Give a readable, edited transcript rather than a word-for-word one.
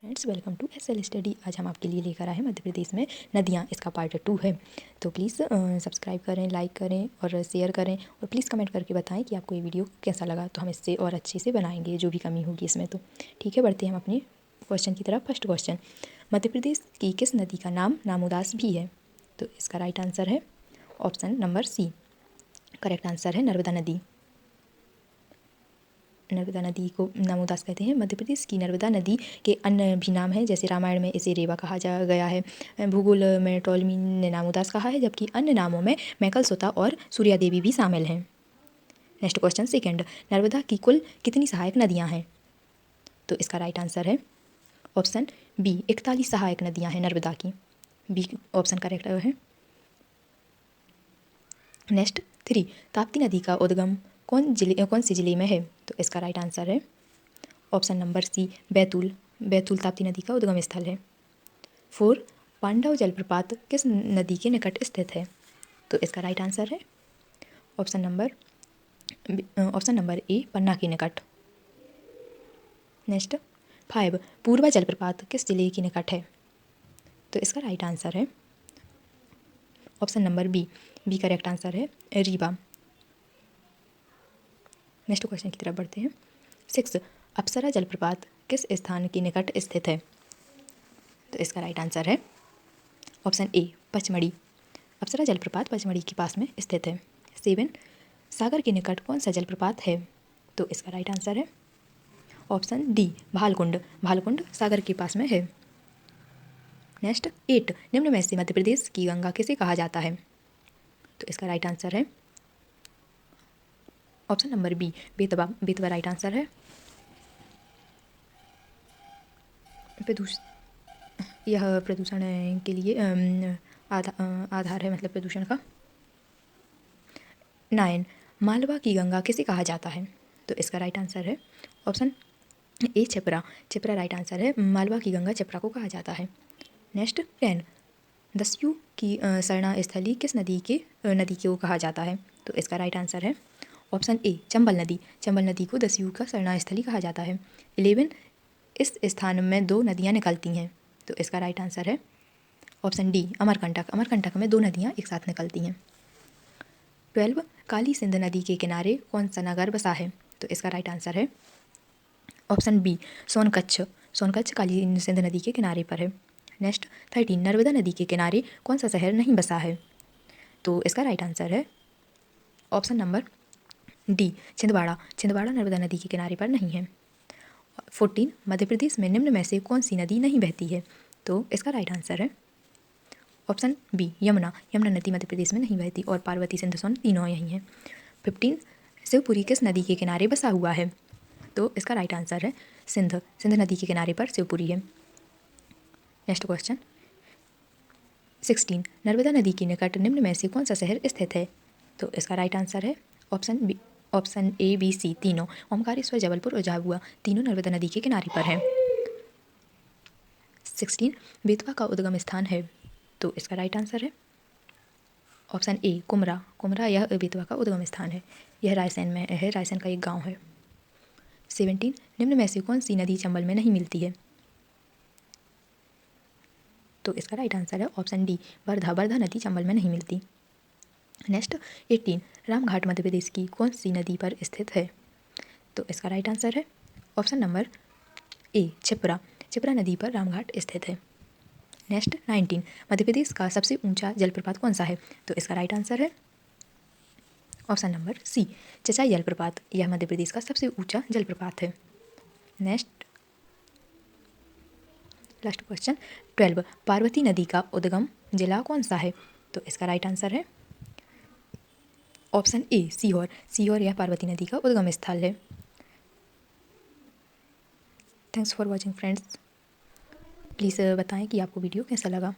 Friends, welcome to SL study. आज हम आपके लिए लेकर आए हैं मध्य प्रदेश में नदियाँ, इसका पार्ट 2 है। तो प्लीज़ सब्सक्राइब करें, लाइक करें और शेयर करें और प्लीज़ कमेंट करके बताएं कि आपको ये वीडियो कैसा लगा। तो हम इससे और अच्छे से बनाएंगे जो भी कमी होगी इसमें। तो ठीक है, बढ़ते हैं हम अपने क्वेश्चन की तरफ। फर्स्ट क्वेश्चन, मध्य प्रदेश की किस नदी का नाम नामोदास भी है? तो इसका राइट आंसर है option number C. Correct answer है नर्मदा नदी। नर्मदा नदी को नामोदास कहते हैं। मध्य प्रदेश की नर्मदा नदी के अन्य भी नाम हैं, जैसे रामायण में इसे रेवा कहा जा गया है, भूगोल में टॉलमी ने नामोदास कहा है, जबकि अन्य नामों में मैकलसोता और सूर्या देवी भी शामिल हैं। नेक्स्ट क्वेश्चन सेकंड, नर्मदा की कुल कितनी सहायक नदियां हैं? तो इसका राइट आंसर है ऑप्शन बी, 41 सहायक नदियां हैं नर्मदा की। बी ऑप्शन करेक्ट है। नेक्स्ट 3, ताप्ती नदी का उद्गम कौन से ज़िले में है? तो इसका राइट आंसर है option number C, Betul. Betul Tapti नदी का उद्गम स्थल है। 4, पांडव जलप्रपात किस नदी के निकट स्थित है? तो इसका राइट आंसर है ऑप्शन नंबर ए, पन्ना के निकट। नेक्स्ट 5, पूर्वा जलप्रपात किस जिले के निकट है? तो इसका राइट आंसर है option number B. B correct answer है रीवा। नेक्स्ट क्वेश्चन की तरफ बढ़ते हैं। 6, अप्सरा जलप्रपात किस स्थान के निकट स्थित है? तो इसका राइट आंसर है ऑप्शन ए, पचमढ़ी। अप्सरा जलप्रपात पचमढ़ी के पास में स्थित है। 7, सागर के निकट कौन सा जलप्रपात है? तो इसका राइट आंसर है ऑप्शन डी, भालकुंड। भालकुंड सागर के पास में है। नेक्स्ट 8, निम्न में से मध्य प्रदेश की गंगा किसे कहा जाता है? तो इसका राइट आंसर है option number B, Betwa. Betwa right answer है। यह प्रदूषण के लिए आधार है, मतलब प्रदूषण का। 9, मालवा की गंगा किसे कहा जाता है? तो इसका राइट आंसर है option A, Shipra. Shipra right answer है। मालवा की गंगा छिपरा को कहा जाता है। नेक्स्ट 10, दस्यू की शरणा स्थली किस नदी को कहा जाता है? तो इसका राइट आंसर है ऑप्शन ए, चंबल नदी। चंबल नदी को दस्यू का शरणा स्थली कहा जाता है। 11, इस स्थान में 2 नदियाँ निकलती हैं। तो इसका राइट आंसर है ऑप्शन डी, अमरकंटक। अमरकंटक में 2 नदियाँ एक साथ निकलती हैं। 12, काली सिंध नदी के किनारे कौन सा नगर बसा है? तो इसका राइट आंसर है ऑप्शन बी, सोनकच्छ। सोनकच्छ काली सिंध नदी के किनारे पर है। नेक्स्ट 13, नर्मदा नदी के किनारे कौन सा शहर नहीं बसा है? तो इसका राइट आंसर है option number D, Chhindwara. Chhindwara Narmada नदी के किनारे पर नहीं है। 14, मध्य प्रदेश में निम्न में से कौन सी नदी नहीं बहती है? तो इसका राइट आंसर है ऑप्शन बी, यमुना। यमुना नदी मध्य प्रदेश में नहीं बहती और पार्वती, सिंधु, सोन तीनों यही हैं। 15, शिवपुरी किस नदी के किनारे बसा हुआ है? तो इसका राइट आंसर है सिंध। सिंध नदी के किनारे पर शिवपुरी है। नेक्स्ट क्वेश्चन 16, नर्मदा नदी के निकट निम्न में से कौन सा शहर स्थित है? तो इसका राइट आंसर है ऑप्शन ए, बी, सी तीनों। ओमकारेश्वर, जबलपुर और झाबुआ तीनों नर्मदा नदी के किनारे पर हैं। 16, बेतवा का उद्गम स्थान है। तो इसका राइट आंसर है ऑप्शन ए, कुमरा। कुमरा यह बेतवा का उद्गम स्थान है। यह रायसेन में है, रायसेन का एक गांव है। 17, निम्न में से कौन सी नदी चंबल में नहीं मिलती है? तो इसका राइट आंसर है ऑप्शन डी, वर्धा। वर्धा नदी चंबल में नहीं मिलती। नेक्स्ट 18, रामघाट मध्य प्रदेश की कौन सी नदी पर स्थित है? तो इसका राइट आंसर है option number A, Shipra. Shipra नदी पर रामघाट स्थित है। नेक्स्ट 19, मध्य प्रदेश का सबसे ऊंचा जलप्रपात कौन सा है? तो इसका राइट आंसर है ऑप्शन नंबर सी, चचाई जलप्रपात। यह मध्य प्रदेश का सबसे ऊंचा जलप्रपात है। नेक्स्ट लास्ट क्वेश्चन 12, पार्वती नदी का उद्गम जिला कौन सा है? तो इसका राइट आंसर है ऑप्शन ए, सीहोर। सीहोर यह पार्वती नदी का उद्गम स्थल है। Thanks for watching friends. Please बताएं कि आपको वीडियो कैसा लगा।